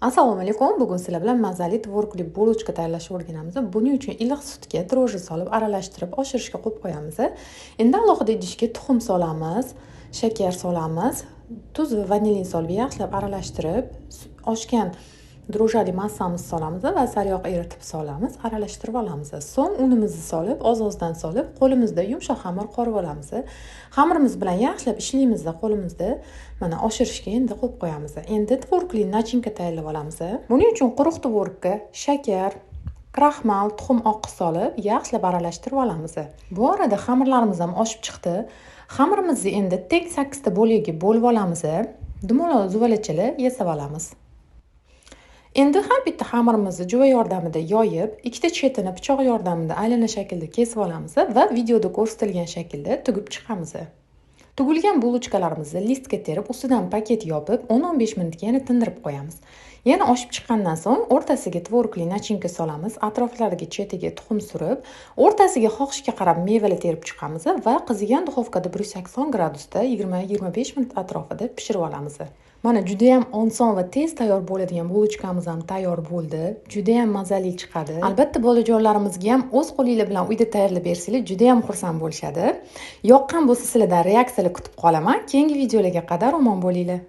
Assalomu alaykum. Bugun sizlar bilan mazali tvorogli bulochka tayyorlashni o'rganamiz. Buning uchun iliq sutga dro'jji solib aralashtirib oshirishga qo'yib qo'yamiz. Endi alohida idishga tuxum solamiz, shakar solamiz, tuz va vanilin solib yaxshilab aralashtirib, oshgan dro'jali massamizni solamiz va sariyog' eritib solamiz, aralashtirib olamiz. So'ng unimizni solib, oz-ozdan solib, qo'limizda yumshoq xamir qorib olamiz. Xamirimiz bilan yaxshilab ishlaymiz, qo'limizda mana oshirishga endi qo'yib qo'yamiz. Endi tvorogli nachinka tayyorlab olamiz. Buning uchun quruq tvorogga shakar, kraxmal, tuxum oqi solib yaxshilab aralashtirib olamiz. Bu orada xamirlarimiz ham oshib chiqdi. Xamirimizni endi teng 8 ta bo'lakka bo'lib olamiz. Dumaloq zuvalachali yasab olamiz. Endi ham bitta xamirimizni juva yordamida yoyib, ikkita chetini pichoq yordamida aylana shaklda kesib olamiz va videoda ko'rsatilgan shaklda tugib chiqamiz. Tugilgan bulochkalarimizni listga terib, ustidan paket yopib, 10-15 minutga yana tindirib qo'yamiz. Yana oshib chiqqandan so'ng o'rtasiga tvorogli nachinka solamiz, atroflariga chetiga tuxum surib, o'rtasiga xohishga qarab mevalar terib chiqamiz va qizigan duxovkada 180 gradusda 20-25 minut atrofida pishirib olamiz. Mana juda ham oson va tez tayyor bo'ladigan bulochkamiz ham tayyor bo'ldi. Juda ham mazali chiqadi. Albatta bolajonlarimizga ham o'z qo'linglar bilan uyda tayyorlab bersanglar juda ham xursand bo'lishadi. Yoqqan bo'lsa sizlardan reaksiyalar kutib qolaman. Keyingi videolarga qadar omon bo'linglar.